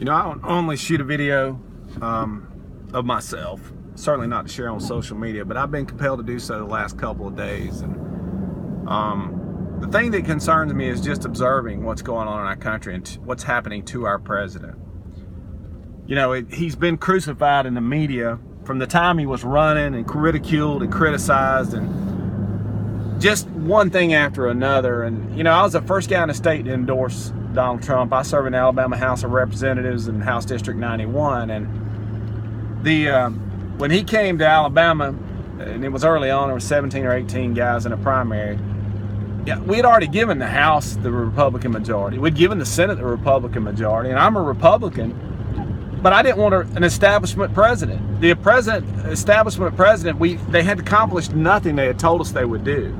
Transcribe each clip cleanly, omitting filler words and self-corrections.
You know, I don't only shoot a video of myself, certainly not to share on social media, but I've been compelled to do so the last couple of days. And the thing that concerns me is just observing what's going on in our country and what's happening to our president. You know, he's been crucified in the media from the time he was running, and ridiculed and criticized, and just one thing after another. And, you know, I was the first guy in the state to endorse Donald Trump. I serve in the Alabama House of Representatives in House District 91. And when he came to Alabama, and it was early on, there were 17 or 18 guys in a primary. Yeah, we had already given the House the Republican majority. We'd given the Senate the Republican majority. And I'm a Republican, but I didn't want an establishment president. The establishment president, they had accomplished nothing they had told us they would do.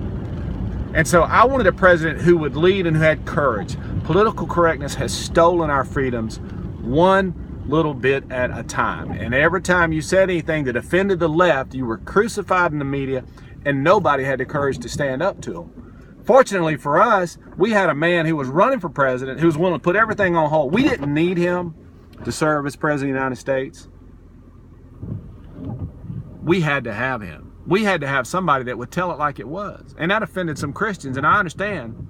And so I wanted a president who would lead and who had courage. Political correctness has stolen our freedoms one little bit at a time. And every time you said anything that offended the left, you were crucified in the media, and nobody had the courage to stand up to them. Fortunately for us, we had a man who was running for president who was willing to put everything on hold. We didn't need him to serve as president of the United States. We had to have him. We had to have somebody that would tell it like it was. And that offended some Christians, and I understand.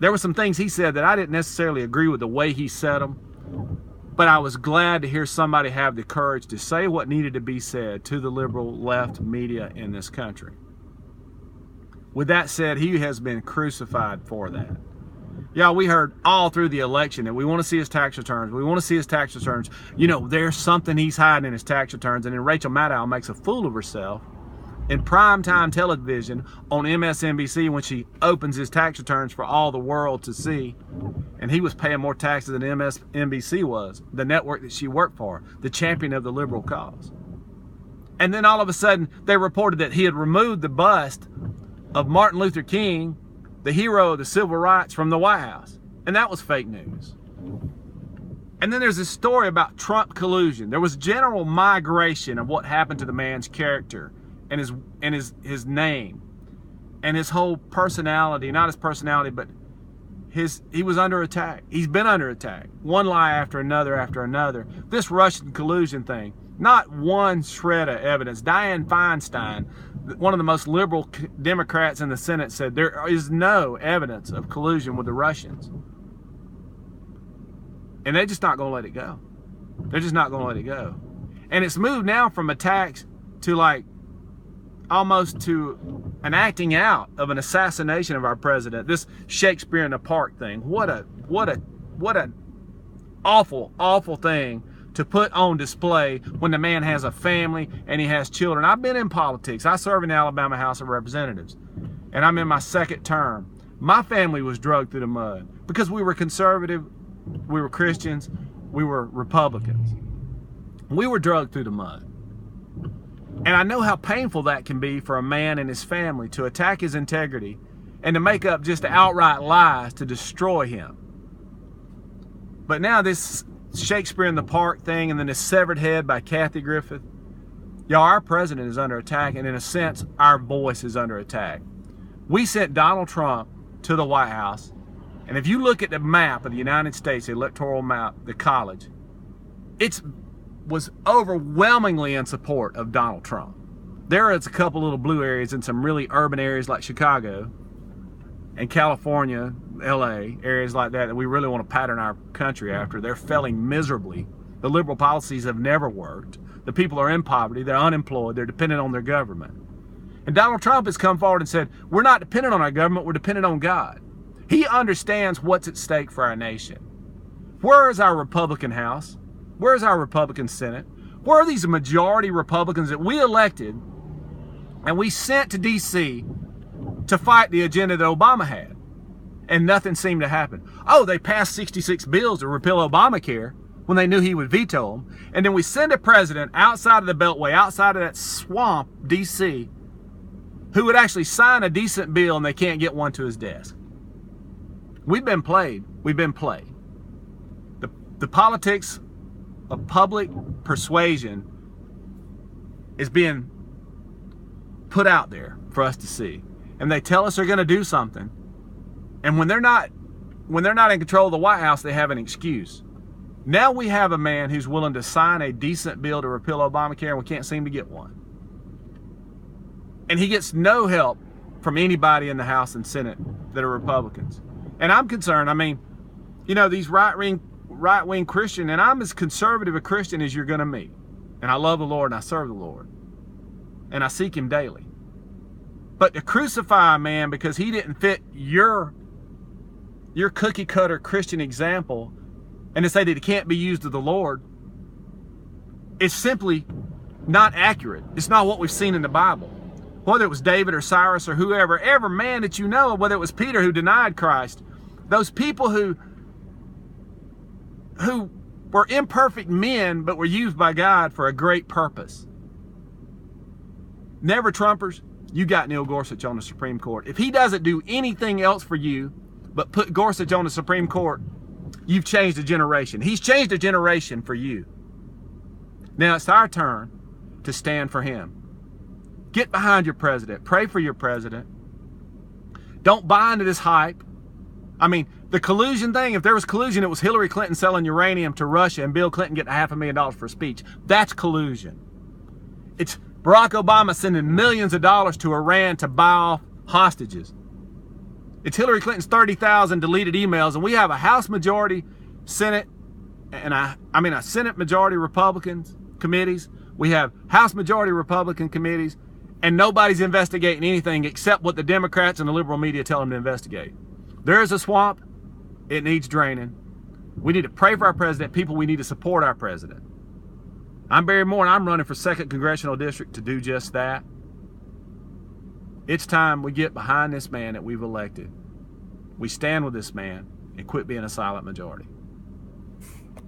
There were some things he said that I didn't necessarily agree with the way he said them, but I was glad to hear somebody have the courage to say what needed to be said to the liberal left media in this country. With that said, he has been crucified for that. Yeah, we heard all through the election that we want to see his tax returns. We want to see his tax returns. You know, there's something he's hiding in his tax returns. And then Rachel Maddow makes a fool of herself in primetime television on MSNBC when she opens his tax returns for all the world to see. And he was paying more taxes than MSNBC was, the network that she worked for, the champion of the liberal cause. And then all of a sudden, they reported that he had removed the bust of Martin Luther King, the hero of the civil rights, from the White House. And that was fake news. And then there's this story about Trump collusion. There was general migration of what happened to the man's character and his name and his whole personality. Not his personality, but he was under attack. He's been under attack. One lie after another. This Russian collusion thing, not one shred of evidence. Dianne Feinstein, one of the most liberal Democrats in the Senate, said there is no evidence of collusion with the Russians. And they're just not going to let it go. They're just not going to let it go. And it's moved now from attacks to like almost to an acting out of an assassination of our president. This Shakespeare in the Park thing. What an awful thing to put on display when the man has a family and he has children. I've been in politics. I serve in the Alabama House of Representatives, and I'm in my second term. My family was dragged through the mud because we were conservative, we were Christians, we were Republicans. We were dragged through the mud. And I know how painful that can be for a man and his family to attack his integrity and to make up just outright lies to destroy him. But now this Shakespeare in the Park thing, and then this severed head by Kathy Griffith. Y'all, our president is under attack, and in a sense, our voice is under attack. We sent Donald Trump to the White House, and if you look at the map of the United States, the electoral map, the college, it was overwhelmingly in support of Donald Trump. There is a couple little blue areas in some really urban areas like Chicago and California, LA, areas like that we really want to pattern our country after. They're failing miserably. The liberal policies have never worked. The people are in poverty. They're unemployed. They're dependent on their government. And Donald Trump has come forward and said, we're not dependent on our government. We're dependent on God. He understands what's at stake for our nation. Where is our Republican House? Where is our Republican Senate? Where are these majority Republicans that we elected and we sent to D.C. to fight the agenda that Obama had? And nothing seemed to happen. Oh, they passed 66 bills to repeal Obamacare when they knew he would veto them. And then we send a president outside of the Beltway, outside of that swamp, D.C., who would actually sign a decent bill, and they can't get one to his desk. We've been played. We've been played. The politics of public persuasion is being put out there for us to see. And they tell us they're going to do something. And when they're not in control of the White House, they have an excuse. Now we have a man who's willing to sign a decent bill to repeal Obamacare, and we can't seem to get one. And he gets no help from anybody in the House and Senate that are Republicans. And I'm concerned. I mean, you know, these right-wing Christian, and I'm as conservative a Christian as you're going to meet. And I love the Lord and I serve the Lord. And I seek him daily. But to crucify a man because he didn't fit your cookie cutter Christian example, and to say that he can't be used of the Lord, is simply not accurate. It's not what we've seen in the Bible. Whether it was David or Cyrus or whoever, every man that you know, whether it was Peter who denied Christ, those people who were imperfect men but were used by God for a great purpose. Never Trumpers, you got Neil Gorsuch on the Supreme Court. If he doesn't do anything else for you but put Gorsuch on the Supreme Court, you've changed a generation. He's changed a generation for you. Now it's our turn to stand for him. Get behind your president. Pray for your president. Don't buy into this hype. I mean, the collusion thing, if there was collusion, it was Hillary Clinton selling uranium to Russia and Bill Clinton getting $500,000 for a speech. That's collusion. It's Barack Obama sending millions of dollars to Iran to buy off hostages. It's Hillary Clinton's 30,000 deleted emails, and we have a House majority, Senate, and a Senate majority Republicans committees. We have House majority Republican committees, and nobody's investigating anything except what the Democrats and the liberal media tell them to investigate. There is a swamp. It needs draining. We need to pray for our president. People, we need to support our president. I'm Barry Moore, and I'm running for 2nd Congressional District to do just that. It's time we get behind this man that we've elected. We stand with this man and quit being a silent majority.